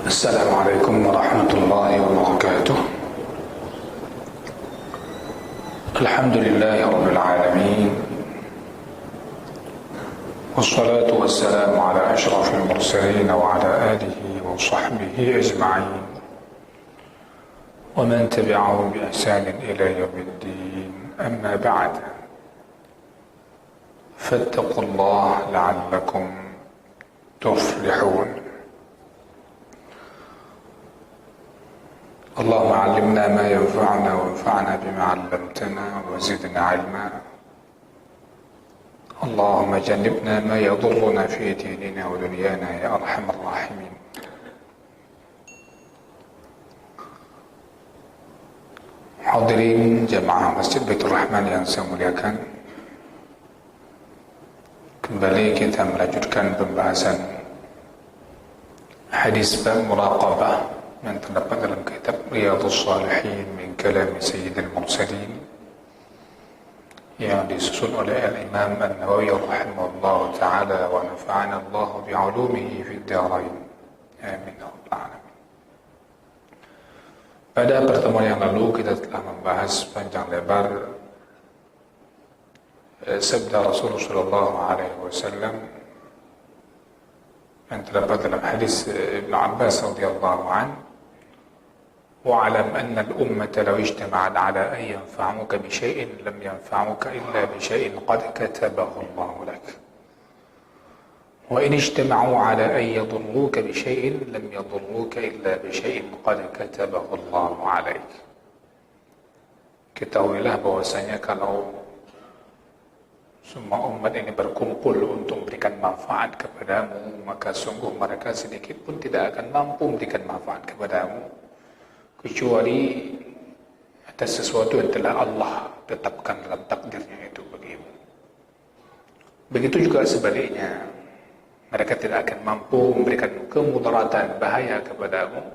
Assalamualaikum warahmatullahi wabarakatuh. Alhamdulillahi rabbil alamin. Wassalatu wassalamu ala asyrafil mursalin wa ala alihi wa sahbihi ajma'in. Wa man tabi'ahum bi ihsanin ila yaumiddin. Amma ba'd. Fattaqullaha la'allakum tuflihun. اللهم علمنا ما ينفعنا وانفعنا بما علمتنا وزدنا علما. اللهم جنبنا ما يضرنا في ديننا ودنيانا يا أرحم الراحمين. Hadirin jamaah Masjid Baitur Rahman yang saya muliakan, kembali kita melanjutkan pembahasan hadis bab muraqabah yang terdapat dalam kitab Riyadhus Shalihin min kalam Sayyidil Mursalin yang disusun oleh Al-Imam An-Nawawi rahimahullah ta'ala wa nafa'ana Allah bi'ulumihi fid dharain. Amin ya rabbal alamin. Pada pertemuan yang lalu kita telah membahas panjang lebar sabda Rasulullah sallallahu alaihi wasallam yang terdapat dalam hadis Ibn Abbas radhiyallahu anhu, وَاعْلَمْ أَنَّ الْأُمَّةَ لَوْ اجْتَمَعَتْ عَلَى أَنْ يَنْفَعُوكَ بِشَيْءٍ لَمْ يَنْفَعُوكَ إِلَّا بِشَيْءٍ قَدْ كَتَبَهُ اللَّهُ لَكَ وَإِنِ اجْتَمَعُوا عَلَى أَنْ يَضُرُّوكَ بِشَيْءٍ لَمْ يَضُرُّوكَ إِلَّا بِشَيْءٍ قَدْ كَتَبَهُ اللَّهُ عَلَيْكَ. Ketahuilah bahwasanya kalau semua umat ini berkumpul untuk memberikan manfaat kepadamu, maka sungguh mereka sedikit pun tidak akan mampu memberikan manfaat kepadamu kecuali atas sesuatu yang telah Allah tetapkan dalam takdirnya itu bagimu. Begitu juga sebaliknya, mereka tidak akan mampu memberikan kemudaratan, bahaya kepadamu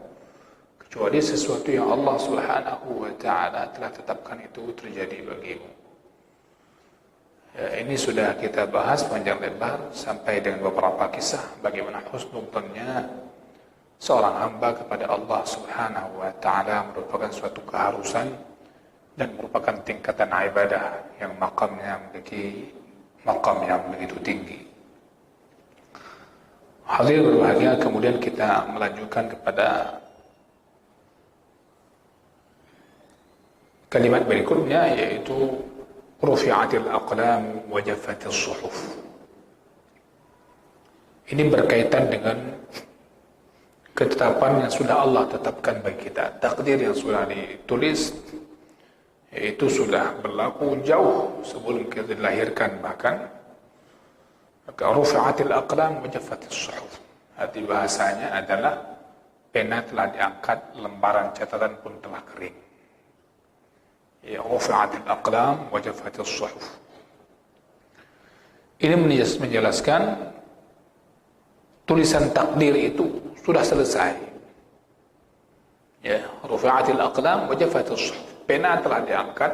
kecuali sesuatu yang Allah Subhanahu wa ta'ala telah tetapkan itu terjadi bagimu. Ini sudah kita bahas panjang lebar sampai dengan beberapa kisah bagaimana husnudzonnya seorang hamba kepada Allah Subhanahu wa ta'ala merupakan suatu keharusan dan merupakan tingkatan ibadah yang makamnya memiliki makam yang begitu tinggi. Hadirin berbahagia, kemudian kita melanjutkan kepada kalimat berikutnya, yaitu rufi'atil aqlam wa jaffatis suhuf. Ini berkaitan dengan ketetapan yang sudah Allah tetapkan bagi kita, takdir yang sudah ditulis, itu sudah berlaku jauh sebelum kita dilahirkan bahkan. Maka rufi'atil aqlam wa jaffatis suhuf, arti bahasanya adalah pena telah diangkat, lembaran catatan pun telah kering. Ya, rufi'atil aqlam wa jaffatis suhuf. Ini menjelaskan tulisan takdir itu sudah selesai. Ya, rufi'atil aqlam wa jaffatis suhuf. Pena telah diangkat,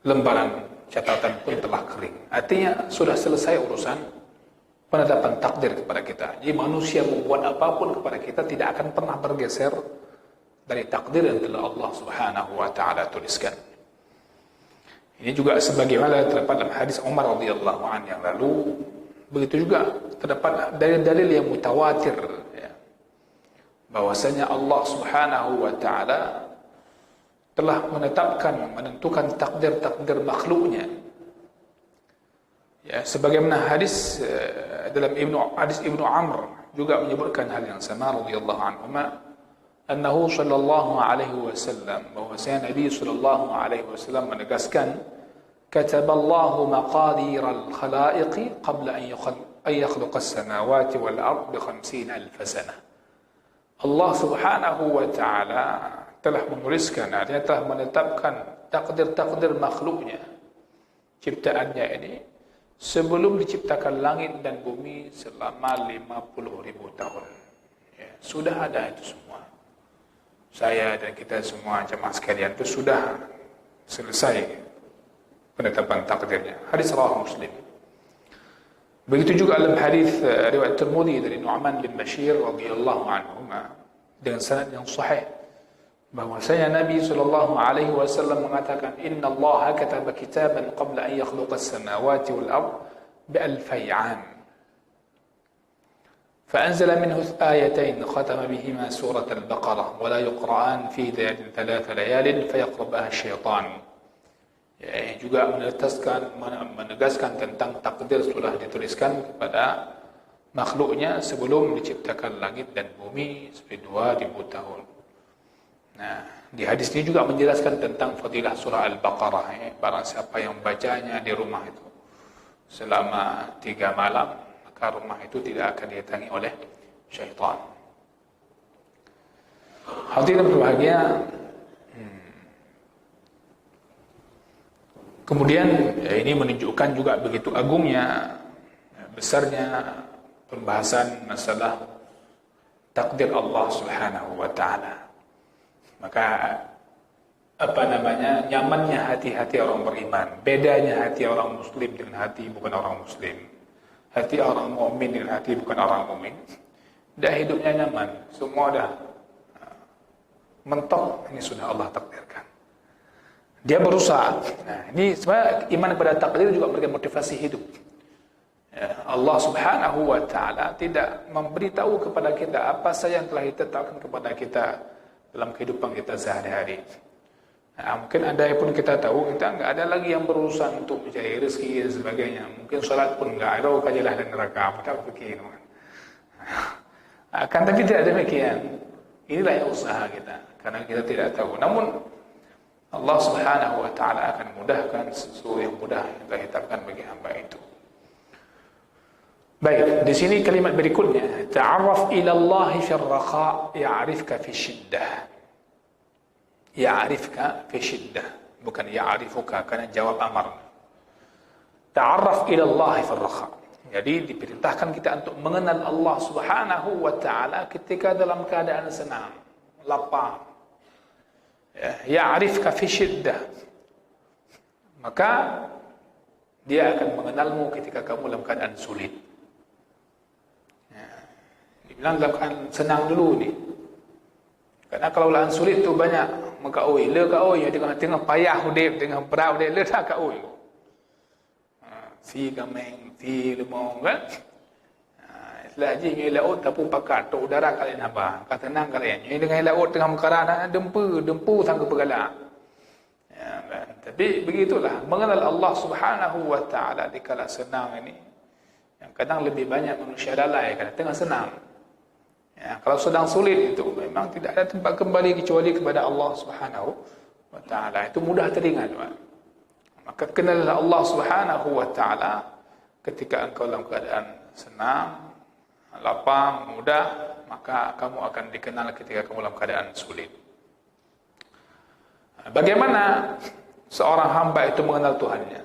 lembaran catatan pun telah kering. Artinya sudah selesai urusan penetapan takdir kepada kita. Jadi manusia membuat apapun kepada kita tidak akan pernah bergeser dari takdir yang telah Allah Subhanahu wa ta'ala tuliskan. Ini juga sebagaimana terdapat dalam hadis Umar radhiyallahu anhu yang lalu. Begitu juga terdapat dalil-dalil yang mutawatir, ya, bahwasanya Allah Subhanahu wa ta'ala telah menentukan takdir-takdir makhluknya. Ya, sebagaimana hadis dalam hadis Ibnu Amr juga menyebutkan hal yang sama radhiyallahu anhuma, annahu sallallahu alaihi wasallam, bahwasanya Nabi sallallahu alaihi wasallam menegaskan, kataballahu maqadir al-khalaiqi qabla an yakhluqa as-samawati wal ard bi 50,000 sanah. Allah Subhanahu wa ta'ala telah menuliskan, artinya telah menetapkan takdir-takdir makhluknya, ciptaannya ini, sebelum diciptakan langit dan bumi selama 50,000 tahun. Ya, sudah ada itu semua. Saya dan kita semua jemaah sekalian itu sudah selesai penetapan takdirnya. Hadis riwayat Muslim. Begitu juga dalam hadis riwayat Tirmidzi dari Nu'man bin Bashir radhiyallahu anhu dengan sanad yang sahih, bahwasanya Nabi sallallahu alaihi wasallam mengatakan, "Inna Allah kataba kitaban qabla an yakhluqa as-samawati wal ard bi-alfi 'am. فأنزل منه آيتين ختم بهما سورة البقرة ولا يقرآن في ثلاث ليال فيقربها الشيطان." Juga menegaskan tentang takdir sudah dituliskan kepada makhluknya sebelum diciptakan langit dan bumi seperti 2000 tahun. Nah, di hadis ini juga menjelaskan tentang fadilah surah Al-Baqarah. Barang siapa yang bacanya di rumah itu selama 3 malam, maka rumah itu tidak akan didatangi oleh syaitan. Hadirin berbahagia, kemudian ini menunjukkan juga begitu agungnya, besarnya pembahasan masalah takdir Allah Subhanahu wa taala. Maka nyamannya hati-hati orang beriman, bedanya hati orang muslim dengan hati bukan orang muslim, hati orang mukmin dengan hati bukan orang mukmin. Dah hidupnya nyaman, semua dah mentok, ini sudah Allah takdirkan. Dia berusaha. Nah, ini sebenarnya iman kepada takdir juga memberikan motivasi hidup. Allah Subhanahu wa taala tidak memberitahu kepada kita apa saja yang telah ditetapkan kepada kita dalam kehidupan kita sehari-hari. Nah, mungkin ada pun kita tahu, kita enggak ada lagi yang berurusan untuk mencari rezeki dan sebagainya. Mungkin salat pun enggak ada, kajilah dan neraka, kita fikir. Akan tapi tidak demikian. Inilah yang usaha kita, karena kita tidak tahu. Namun Allah Subhanahu wa taala akan mudahkan sesuatu yang mudah yang telah ditetapkan bagi hamba itu. Baik, di sini kalimat berikutnya, ta'arraf ila Allah fi ar-raqa ya'rifka fi shiddah. Ya'rifka fi shiddah, bukan ya'rifuka, karena jawab amar. Ta'arraf ila Allah fi ar-raqa. Jadi diperintahkan kita untuk mengenal Allah Subhanahu wa taala ketika dalam keadaan senang, lapang. Ya'rifka fi shiddah, maka dia akan mengenalmu ketika kamu dalam keadaan sulit. Dibilang dalam keadaan senang dulu ni, karena kalau keadaan sulit tu banyak maka tengah payah hidup, tengah berat hidup, le tak oi. Si gameng, si lemong kan. Lagi ngai laut tapu pakat tok udara kalian haba kata tenang kalian ngai dengan laut tengah mengkarana dempu sang kepegalak ya, kan? Tapi begitulah mengenal Allah Subhanahu wa taala di kala senang ini, yang kadang lebih banyak manusia lalai kerana tengah senang ya. Kalau sedang sulit itu memang tidak ada tempat kembali kecuali kepada Allah Subhanahu wa taala. Itu mudah teringat, kan? Maka kenallah Allah Subhanahu wa taala ketika engkau dalam keadaan senang, lapang, mudah, maka kamu akan dikenal ketika kamu dalam keadaan sulit. Bagaimana seorang hamba itu mengenal Tuhannya?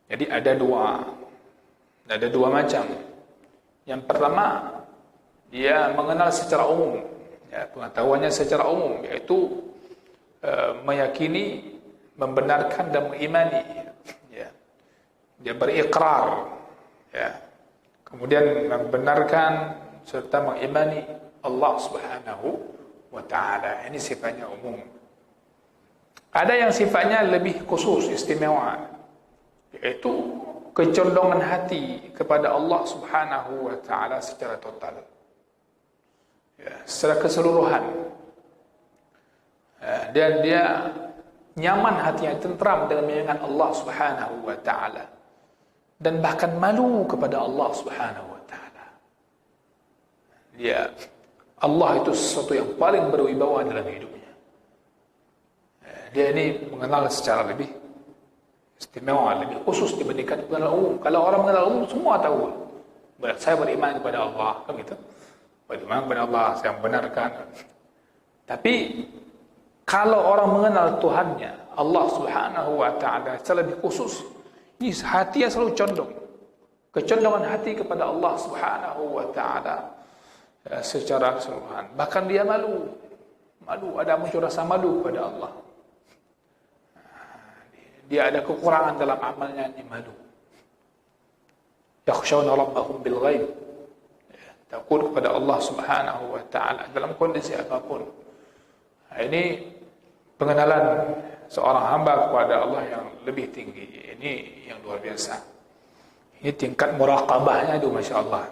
Jadi ada dua macam. Yang pertama, dia mengenal secara umum, ya, pengetahuannya secara umum, yaitu meyakini, membenarkan dan mengimani, ya. Dia berikrar, ya. Kemudian membenarkan serta mengimani Allah Subhanahu wa taala. Ini sifatnya umum. Ada yang sifatnya lebih khusus, istimewa, yaitu kecondongan hati kepada Allah Subhanahu wa taala secara total. Ya, secara keseluruhan. Dan dia nyaman hatinya, tentram dengan mengingat Allah Subhanahu wa taala. Dan bahkan malu kepada Allah Subhanahu wa taala. Dia Allah itu sesuatu yang paling berwibawa dalam hidupnya. Dia ini mengenal secara lebih istimewa, lebih khusus dibandingkan mengenal umum. Kalau orang mengenal umum semua tahu. Saya beriman kepada Allah, kan gitu. Beriman kepada Allah, saya membenarkan. Tapi kalau orang mengenal Tuhannya, Allah Subhanahu wa taala secara lebih khusus, ini hatinya selalu condong. Kecondongan hati kepada Allah Subhanahu wa taala secara keseluruhan. Bahkan dia malu, ada muncul rasa malu kepada Allah. Dia ada kekurangan dalam amalnya, ini malu. yakhshawna rabbahum bil ghaib, takut kepada Allah Subhanahu wa taala dalam kondisi apapun. Ini pengenalan seorang hamba kepada Allah yang lebih tinggi. Ini yang luar biasa. Ini tingkat muraqabahnya itu, masya-Allah.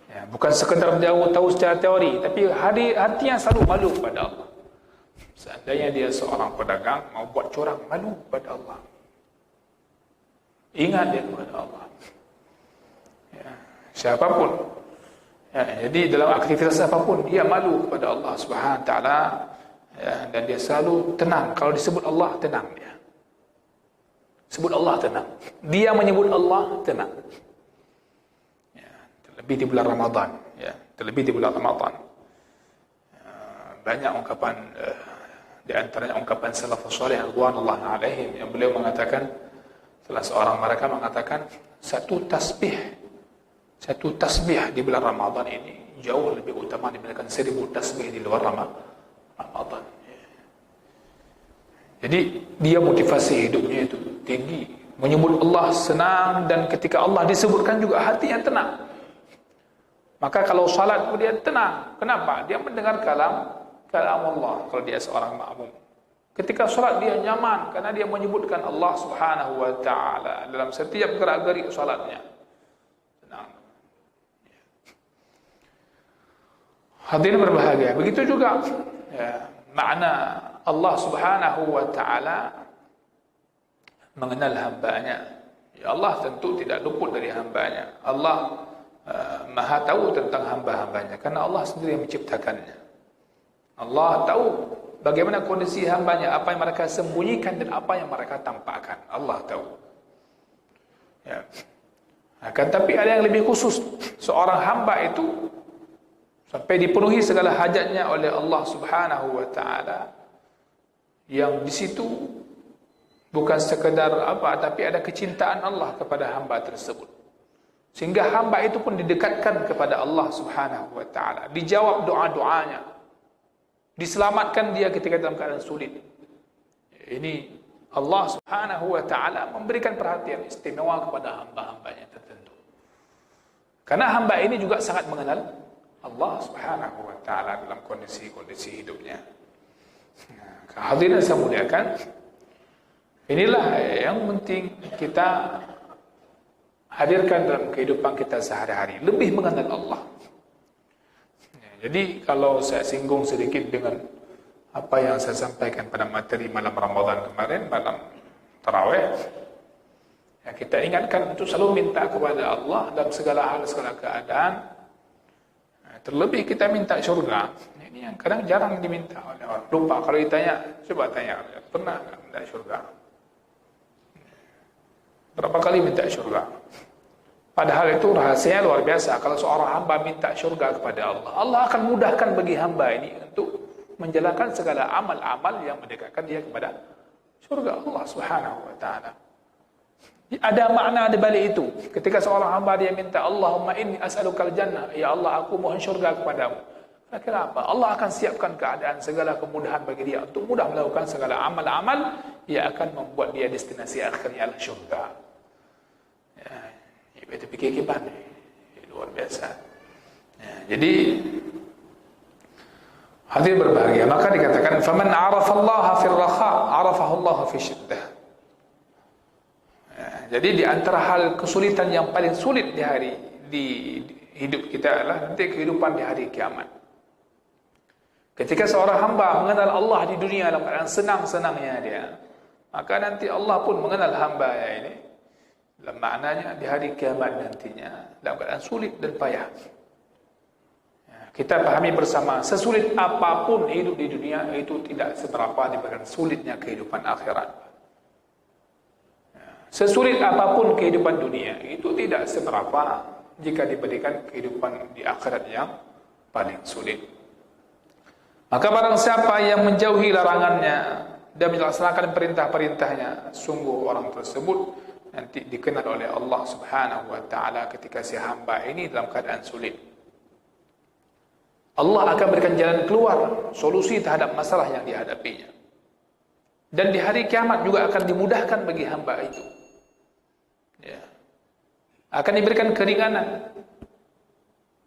Ya, bukan sekadar dia tahu secara teori, tapi hatinya selalu malu kepada Allah. Seandainya dia seorang pedagang mau buat curang, malu kepada Allah. Ingat dia kepada Allah. Ya, siapapun. Ya, jadi dalam aktivitas apapun dia malu kepada Allah Subhanahu wa taala, ya, dan dia selalu tenang. Kalau disebut Allah, tenang dia. Sebut Allah, tenang. Dia menyebut Allah, tenang. Ya, terlebih di bulan Ramadan, ya, terlebih di bulan Ramadan. Banyak ungkapan, di antaranya ungkapan salafus saleh radhiyallahu alaihim, yang beliau mengatakan, salah seorang mereka mengatakan, satu tasbih di bulan Ramadan ini jauh lebih utama dibandingkan 1000 tasbih di luar Ramadan. Jadi dia motivasi hidupnya itu tinggi, menyebut Allah senang, dan ketika Allah disebutkan juga hatinya tenang. Maka kalau salat dia tenang. Kenapa? Dia mendengar kalam Allah. Kalau dia seorang makmum, ketika salat dia nyaman karena dia menyebutkan Allah Subhanahu wa taala dalam setiap gerak-gerik salatnya. Tenang. Hadirin berbahagia. Begitu juga, ya, makna Allah Subhanahu wa taala mengenal hambanya. Ya, Allah tentu tidak luput dari hambanya. Allah Maha tahu tentang hamba-hambanya karena Allah sendiri yang menciptakannya. Allah tahu bagaimana kondisi hambanya, apa yang mereka sembunyikan dan apa yang mereka tampakkan. Allah tahu. Ya. Akan tapi ada yang lebih khusus. Seorang hamba itu sampai dipenuhi segala hajatnya oleh Allah Subhanahu wa taala, yang di situ bukan sekadar apa, tapi ada kecintaan Allah kepada hamba tersebut. Sehingga hamba itu pun didekatkan kepada Allah Subhanahu wa taala, dijawab doa-doanya, diselamatkan dia ketika dalam keadaan sulit. Ini Allah Subhanahu wa taala memberikan perhatian istimewa kepada hamba-hambanya tertentu. Karena hamba ini juga sangat mengenal Allah Subhanahu wa taala dalam kondisi-kondisi hidupnya. Hadirin saya muliakan, inilah yang penting kita hadirkan dalam kehidupan kita sehari-hari, lebih mengenal Allah. Jadi kalau saya singgung sedikit dengan apa yang saya sampaikan pada materi malam Ramadan kemarin, malam tarawih, ya, kita ingatkan untuk selalu minta kepada Allah dalam segala hal, segala keadaan. Terlebih kita minta syurga. Ini yang kadang jarang diminta oleh orang. Lupa kalau ditanya, coba tanya, pernah enggak minta syurga? Berapa kali minta syurga? Padahal itu rahasianya luar biasa. Kalau seorang hamba minta syurga kepada Allah, Allah akan mudahkan bagi hamba ini untuk menjalankan segala amal-amal yang mendekatkan dia kepada syurga Allah Subhanahu wa taala. Ada makna di balik itu. Ketika seorang hamba dia minta, Allahumma inni as'alukal jannah, ya Allah aku mohon syurga kepadamu. Kira-kira apa? Allah akan siapkan keadaan segala kemudahan bagi dia untuk mudah melakukan segala amal-amal yang akan membuat dia destinasi akhirnya adalah syurga. Ya, itu fikir kiban, luar biasa. Ya, jadi hadir berbahagia, maka dikatakan faman arafallaha fil raha arafahu Allah fi syiddah. Ya, jadi di antara hal kesulitan yang paling sulit di hidup kita adalah nanti kehidupan di hari kiamat. Ketika seorang hamba mengenal Allah di dunia dalam keadaan senang-senangnya dia, maka nanti Allah pun mengenal hamba-Nya ini dalam maknanya di hari kiamat nantinya dalam keadaan sulit dan payah. Ya, kita pahami bersama, sesulit apapun hidup di dunia itu tidak seberapa dibandingkan sulitnya kehidupan akhirat. Ya, sesulit apapun kehidupan dunia itu tidak seberapa jika dibandingkan kehidupan di akhirat yang paling sulit. Maka barang siapa yang menjauhi larangannya dan melaksanakan perintah-perintahnya, sungguh orang tersebut nanti dikenal oleh Allah Subhanahu wa taala ketika si hamba ini dalam keadaan sulit. Allah akan berikan jalan keluar, solusi terhadap masalah yang dihadapinya. Dan di hari kiamat juga akan dimudahkan bagi hamba itu. Ya. akan diberikan keringanan.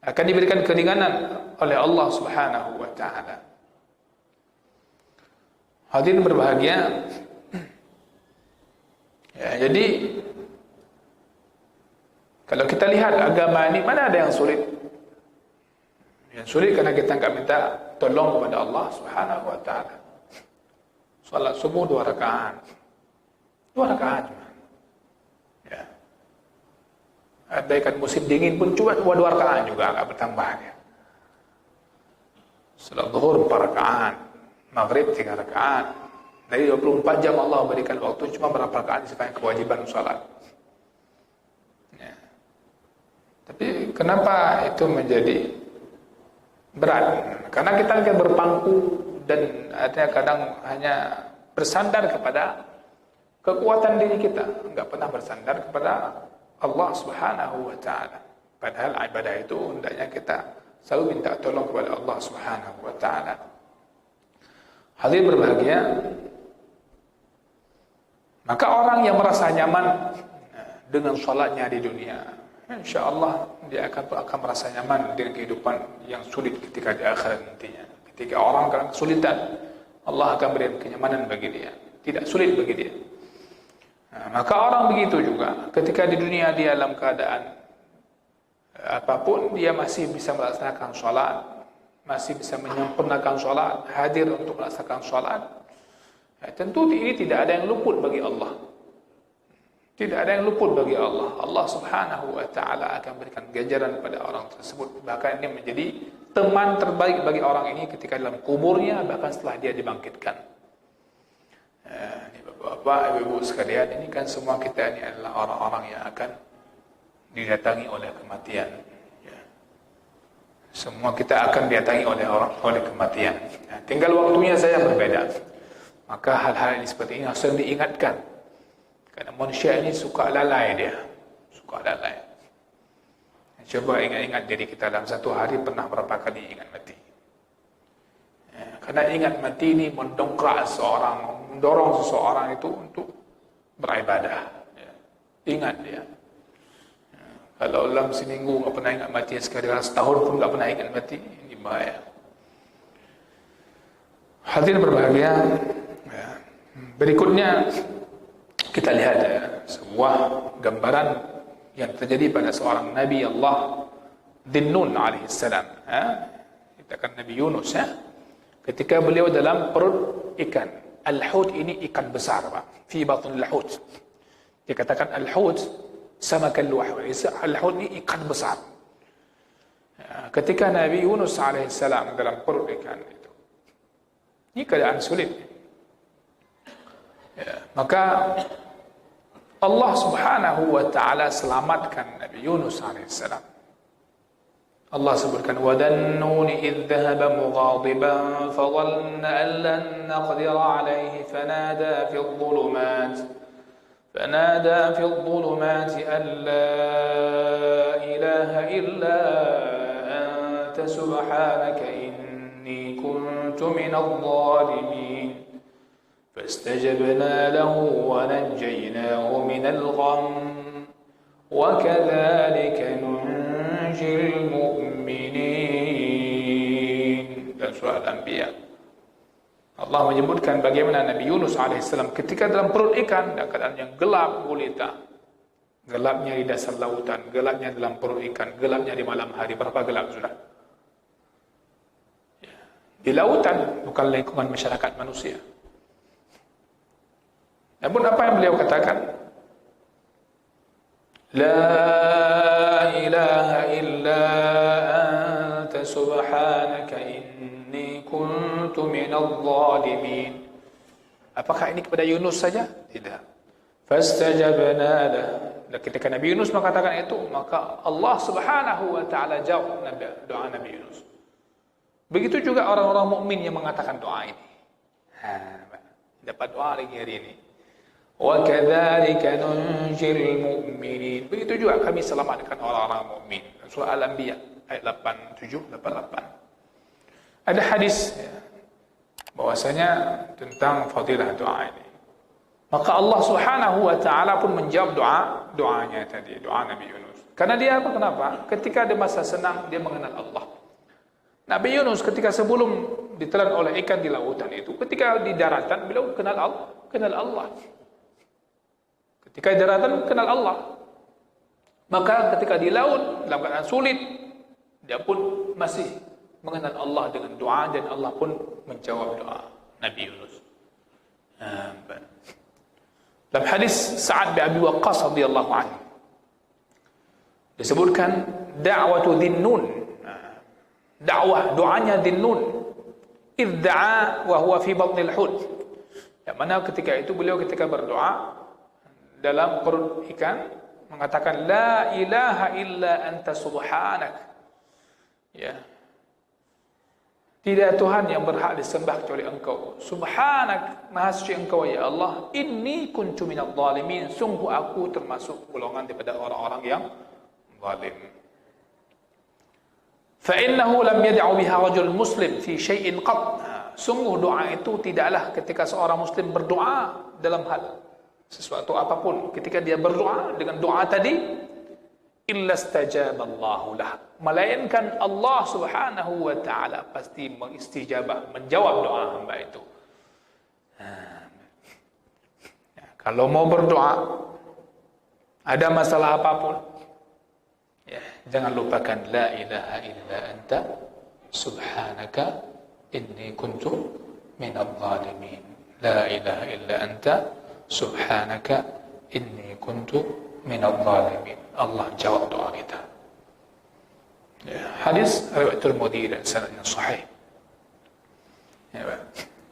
Akan diberikan keringanan oleh Allah Subhanahu wa taala. Hadirin berbahagia. Ya, jadi kalau kita lihat agama ini, mana ada yang sulit? Yang sulit karena kita enggak minta tolong kepada Allah Subhanahu wa taala. Salat subuh 2 rakaat. 2 rakaat cuma. Ya. Andaikan musim dingin pun cuma 2 rakaat juga enggak bertambah dia. Salat zuhur 4 rakaat, maghrib 3 rakaat. Dari 24 jam Allah berikan waktu cuma berapa rakaat sepanjang kewajiban salat. Ya. Tapi kenapa itu menjadi berat? Karena kita akan berpangku dan ada kadang hanya bersandar kepada kekuatan diri kita, enggak pernah bersandar kepada Allah Subhanahu wa taala. Padahal ibadah itu hendaknya kita selalu minta tolong kepada Allah Subhanahu wa taala. Hadirin berbahagia, maka orang yang merasa nyaman dengan salatnya di dunia, insyaallah dia akan merasa nyaman dengan kehidupan yang sulit ketika di akhirat nantinya. Ketika orang dalam kesulitan, Allah akan berikan kenyamanan bagi dia, tidak sulit bagi dia. Maka orang begitu juga, ketika di dunia dia dalam keadaan apapun, dia masih bisa melaksanakan sholat, masih bisa menyempurnakan sholat, hadir untuk melaksanakan sholat. Tentu ini tidak ada yang luput bagi Allah. Tidak ada yang luput bagi Allah. Allah Subhanahu wa taala akan berikan ganjaran pada orang tersebut. Bahkan ini menjadi teman terbaik bagi orang ini ketika dalam kuburnya, bahkan setelah dia dibangkitkan. Ini Bapak, Ibu sekalian, ini kan semua kita ini adalah orang-orang yang akan didatangi oleh kematian. Ya. Semua kita akan didatangi oleh kematian. Ya, tinggal waktunya saja berbeda. Maka hal-hal ini seperti ini harus diingatkan. Karena manusia ini suka lalai dia. Suka lalai. Coba ingat-ingat diri kita dalam satu hari pernah berapa kali ingat mati. Ya, karena ingat mati ini mendongkrak seseorang, mendorong seseorang itu untuk beribadah. Ya. Ingat dia. Ya. Kalau dalam seminggu tak pernah ingat mati, sekali setahun pun tak pernah ingat mati, ini bahaya. Hadirin berbahagia. Ya. Berikutnya kita lihat sebuah gambaran yang terjadi pada seorang Nabi Allah Dhinnun alaihissalam. Kita kan Nabi Yunus, ketika beliau dalam perut ikan. Al-hut ini ikan besar, Pak. Fi batn al-hut. Dikatakan al-hut sama al-wahwa. Al-hut ini ikan besar. Ketika Nabi Yunus alaihissalam dalam perut ikan itu, ini keadaan sulit. Maka Allah Subhanahu wa taala selamatkan Nabi Yunus alaihissalam. Allah sebutkan وَذَنُّونِ إِذْ ذَهَبَ مُغَاضِبًا فَظَنَّ أَن لَّن نَّقْدِرَ عَلَيْهِ فَنَادَىٰ فِي الظُّلُمَاتِ أَن لَّا إِلَٰهَ إِلَّا أَنتَ سُبْحَانَكَ إِنِّي كُنتُ مِنَ الظَّالِمِينَ فاستجبنا له ونجيناه من الغم وكذلك ننجي المؤمنين. Dan surah Al-Anbiya Allah menyebutkan bagaimana Nabi Yunus alaihissalam ketika dalam perut ikan, dalam keadaan yang gelap gulita, gelapnya di dasar lautan, gelapnya dalam perut ikan, gelapnya di malam hari. Berapa gelap sudah? Di lautan, bukan lingkungan masyarakat manusia. Namun apa yang beliau katakan? La ilaha illa anta subhanaka inni kuntu minadh dhalimin. Apakah ini kepada Yunus saja? Tidak. Fastajabna lah. Ketika Nabi Yunus mengatakan itu, maka Allah Subhanahu wa taala jawab doa Nabi Yunus. Begitu juga orang-orang mukmin yang mengatakan doa ini. Dapat doa lagi hari ini. وَكَذَلِكَ نُنْجِي الْمُؤْمِنِينَ. Begitu juga kami selamatkan orang-orang mukmin. Surah Al-Anbiya ayat 87-88. Ada hadis bahwasanya tentang fadilah doa ini. Maka Allah Subhanahu wa taala pun menjawab doanya tadi, doa Nabi Yunus. Karena dia apa? Kenapa? Ketika ada masa senang, dia mengenal Allah. Nabi Yunus ketika sebelum ditelan oleh ikan di lautan itu, ketika di daratan, beliau kenal Allah. Ketika di daratan, kenal Allah. Maka ketika di laut, dalam keadaan sulit, dia pun masih mengenal Allah dengan doa, dan Allah pun menjawab doa Nabi Yunus. Dalam hadis Sa'ad bin Abi Waqqas radhiyallahu anhu disebutkan da'watu Dhinnun, doanya Dhinnun, idda'a wa huwa fi batnil hut. Yang mana ketika itu beliau ketika berdoa dalam perut ikan mengatakan la ilaha illa anta subhanak. Ya. Tidak Tuhan yang berhak disembah kecuali Engkau. Subhanak, maha suci Engkau ya Allah. Inni kuntu minadh dhalimin. Sungguh aku termasuk golongan daripada orang-orang yang zalim. Fa innahu lam yad'u biha rajul muslim fi syai'in qat. Sungguh doa itu tidaklah ketika seorang muslim berdoa dalam hal sesuatu apapun, ketika dia berdoa dengan doa tadi, illa stajaballahu lah, melainkan Allah subhanahu wa ta'ala pasti mengistijabah, menjawab doa hamba itu. Kalau mau berdoa ada masalah apapun, ya, jangan lupakan la ilaha illa anta subhanaka inni kuntu minadh dhalimin. La ilaha illa anta subhanaka inni kuntu minadh dhalimin. Allah jawab doa kita. Ya, hadis riwayat Tirmidzi dan sanadnya sahih. Ya,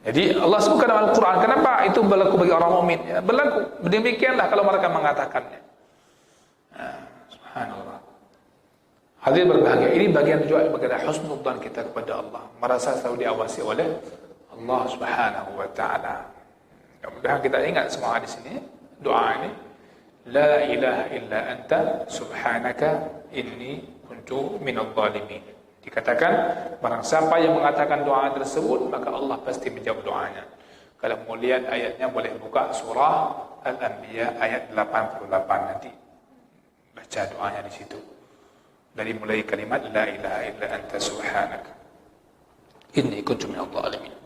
jadi Allah sebutkan dalam Al-Quran. Kenapa itu berlaku bagi orang mukmin? Ya, berlaku. Demikianlah kalau mereka mengatakannya. Subhanallah. Hadirin berbahagia. Ini bagian juga bagaimana husnudzan kita kepada Allah. Merasa selalu diawasi oleh Allah Subhanahu wa ta'ala. Mudah-mudahan kita ingat semua hadis ini, doa ini. La ilaha illa anta subhanaka inni kuntu minadh dhalimin. Dikatakan barang siapa yang mengatakan doa tersebut, maka Allah pasti menjawab doanya. Kalau mau lihat ayatnya boleh buka surah Al-Anbiya ayat 88 nanti. Baca doanya di situ. Dari mulai kalimat la ilaha illa anta subhanaka inni kuntu minadh dhalimin.